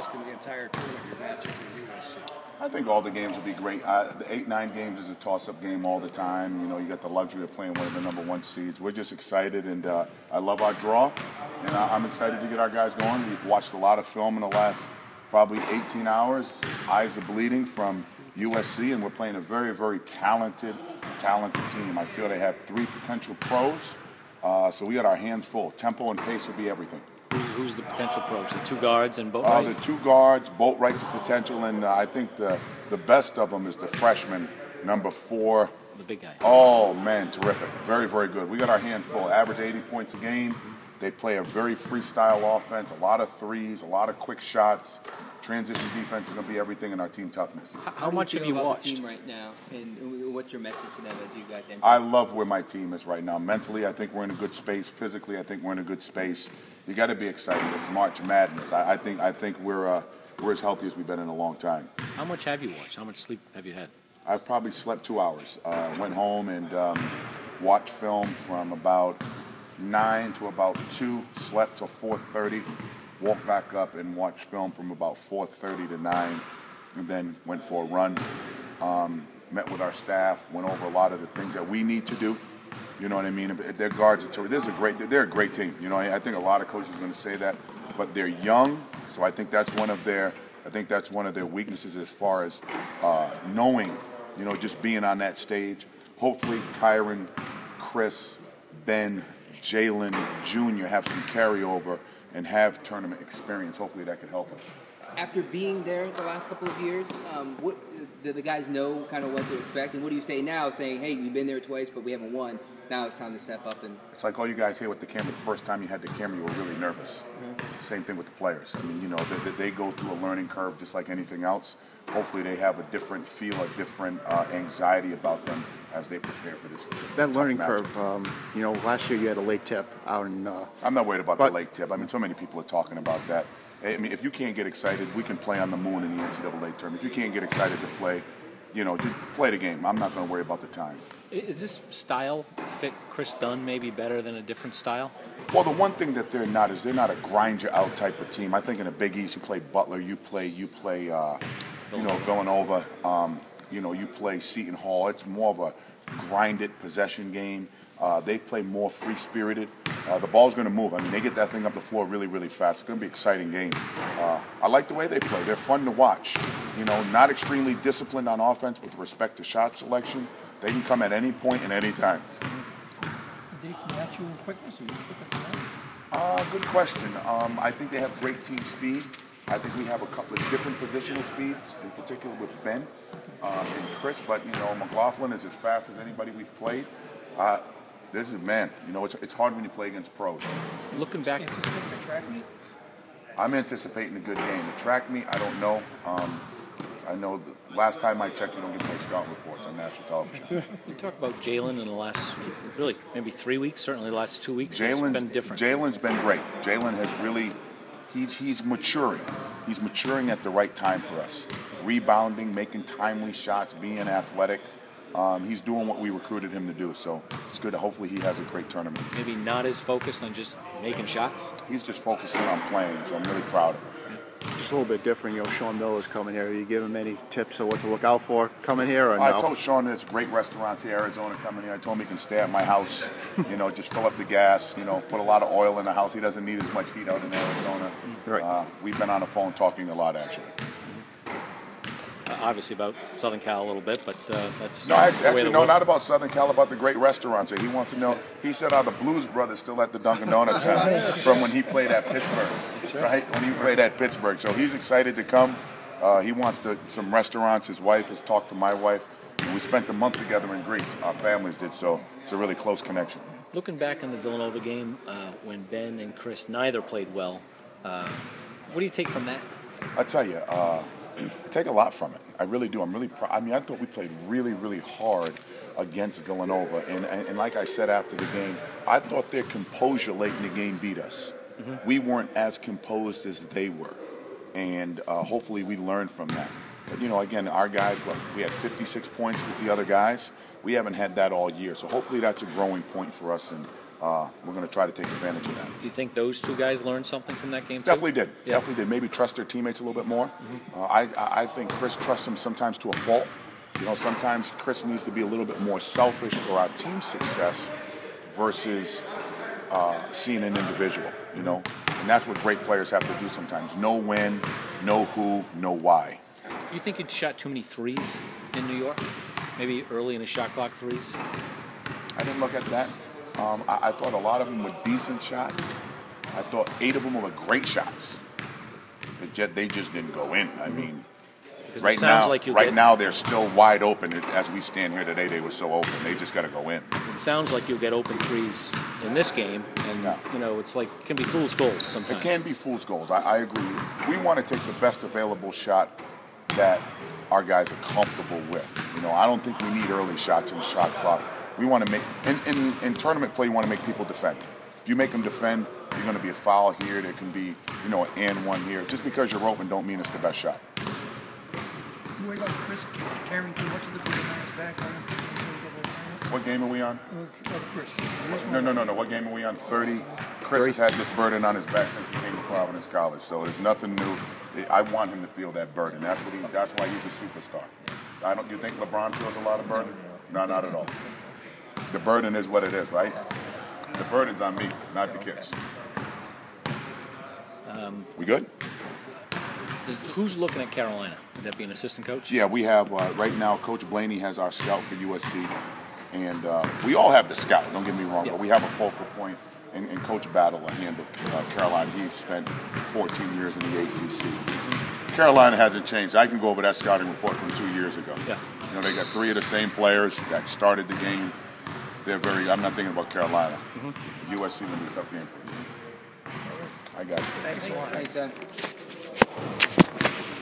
rest of the entire tournament, your matchup with USC? I think all the games will be great. The 8-9 games is a toss-up game all the time. You know, you got the luxury of playing one of the #1 seeds. We're just excited, and I love our draw, and I'm excited to get our guys going. We've watched a lot of film in the last probably 18 hours. Eyes are bleeding from USC, and we're playing a very, very talented team. I feel they have 3 potential pros, so we got our hands full. Tempo and pace will be everything. Who's the potential pros? The 2 guards and Boatwright? The 2 guards, Boatwright's a potential, and I think the best of them is the freshman, number 4. The big guy. Oh, man, terrific. Very, very good. We got our hands full. Average 80 points a game. They play a very freestyle offense, a lot of threes, a lot of quick shots. Transition defense is going to be everything in our team toughness. How much have you watched? The team right now, and what's your message to them as you guys enter? I love where my team is right now. Mentally, I think we're in a good space. Physically, I think we're in a good space. You got to be excited. It's March Madness. I think we're as healthy as we've been in a long time. How much have you watched? How much sleep have you had? I've probably slept 2 hours. Went home and watched film from about 9 to about 2. Slept till 4:30. Walked back up and watched film from about 4:30 to 9, and then went for a run. Met with our staff. Went over a lot of the things that we need to do. You know what I mean? Their guards are they're a great team. You know, I think a lot of coaches are going to say that, but they're young, so I think that's one of their weaknesses as far as knowing, you know, just being on that stage. Hopefully, Kyron, Chris, Ben, Jalen Jr. have some carryover and have tournament experience. Hopefully, that could help us. After being there the last couple of years, what do the guys know kind of what to expect? And what do you say now, saying, hey, we've been there twice, but we haven't won. Now it's time to step up. And it's like all you guys here with the camera. The first time you had the camera, you were really nervous. Mm-hmm. Same thing with the players. I mean, you know, they go through a learning curve just like anything else. Hopefully they have a different feel, a different anxiety about them as they prepare for this. That learning curve, you know, last year you had a late tip out in... I'm not worried about the late tip. I mean, so many people are talking about that. I mean, if you can't get excited, we can play on the moon in the NCAA tournament. If you can't get excited to play, you know, just play the game. I'm not going to worry about the time. Is this style fit Chris Dunn maybe better than a different style? Well, the one thing that they're not is they're not a grind you out type of team. I think in the Big East, you play Butler, you play Villanova, you know, you play Seton Hall. It's more of a grinded possession game. They play more free-spirited. The ball's going to move. I mean, they get that thing up the floor really, really fast. It's going to be an exciting game. I like the way they play. They're fun to watch. You know, not extremely disciplined on offense with respect to shot selection. They can come at any point and any time. Did he match you in quickness, or you pick up the Good question. I think they have great team speed. I think we have a couple of different positional speeds, in particular with Ben and Chris. But, you know, McLaughlin is as fast as anybody we've played. This is, man, you know, it's hard when you play against pros. Looking back, anticipating the track meet? I'm anticipating a good game. The track meet, I don't know. I know the last time I checked, you don't get my scout reports on national television. You talk about Jalen in the last, really, maybe 3 weeks, certainly the last 2 weeks. It's been different. Jalen's been great. Jalen has really, he's maturing. He's maturing at the right time for us. Rebounding, making timely shots, being athletic. He's doing what we recruited him to do, so it's good. Hopefully he has a great tournament. Maybe not as focused on just making shots? He's just focusing on playing, so I'm really proud of him. Just a little bit different, you know, Sean Miller's coming here. You give him any tips of what to look out for coming here or no? I told Sean there's great restaurants here in Arizona coming here. I told him he can stay at my house, you know, just fill up the gas, you know, put a lot of oil in the house. He doesn't need as much heat out in Arizona. Right. We've been on the phone talking a lot, actually. Obviously about Southern Cal a little bit, but that's no, actually, no, not about Southern Cal, about the great restaurants. He wants to know. He said, "Are the Blues Brothers still at the Dunkin' Donuts from when he played at Pittsburgh?" That's right, when he played at Pittsburgh. So he's excited to come. He wants some restaurants. His wife has talked to my wife. We spent a month together in Greece. Our families did, so it's a really close connection. Looking back on the Villanova game, when Ben and Chris neither played well, what do you take from that? I tell you, I take a lot from it. I really do. I'm really proud. I mean, I thought we played really, really hard against Villanova. And like I said after the game, I thought their composure late in the game beat us. Mm-hmm. We weren't as composed as they were. And hopefully we learned from that. But, you know, again, our guys, we had 56 points with the other guys. We haven't had that all year. So hopefully that's a growing point for us. And we're going to try to take advantage of that. Do you think those two guys learned something from that game too? Definitely did. Yeah. Definitely did. Maybe trust their teammates a little bit more. I think Chris trusts them sometimes to a fault. You know, sometimes Chris needs to be a little bit more selfish for our team success versus seeing an individual, you know. And that's what great players have to do sometimes. Know when, know who, know why. You think you'd shot too many threes in New York? Maybe early in the shot clock threes? I didn't look at that. I thought a lot of them were decent shots. I thought 8 of them were great shots. They just didn't go in. I mean, right now they're still wide open. As we stand here today, they were so open. They just got to go in. It sounds like you'll get open threes in this game, and you know it's like it can be fool's gold sometimes. It can be fool's gold. I agree. We want to take the best available shot that our guys are comfortable with. You know, I don't think we need early shots in the shot clock. We want to make in tournament play. You want to make people defend. If you make them defend, you're going to be a foul here. There can be, you know, an and one here. Just because you're open, don't mean it's the best shot. You worry about Chris carrying too much of the burden on his back? What game are we on? Chris. No. What game are we on? 30. Chris has had this burden on his back since he came to Providence College, so there's nothing new. I want him to feel that burden. That's why he's a superstar. You think LeBron feels a lot of burden? No, not at all. The burden is what it is, right? The burden's on me, not the kids. We good? Who's looking at Carolina? Would that be an assistant coach? Yeah, we have right now. Coach Blaney has our scout for USC, and we all have the scout. Don't get me wrong, but we have a focal point. And Coach Battle handled Carolina. He spent 14 years in the ACC. Carolina hasn't changed. I can go over that scouting report from 2 years ago. Yeah. You know, they got 3 of the same players that started the game. I'm not thinking about Carolina. USC will be a tough game for them. I got you. Thanks a lot. Thanks,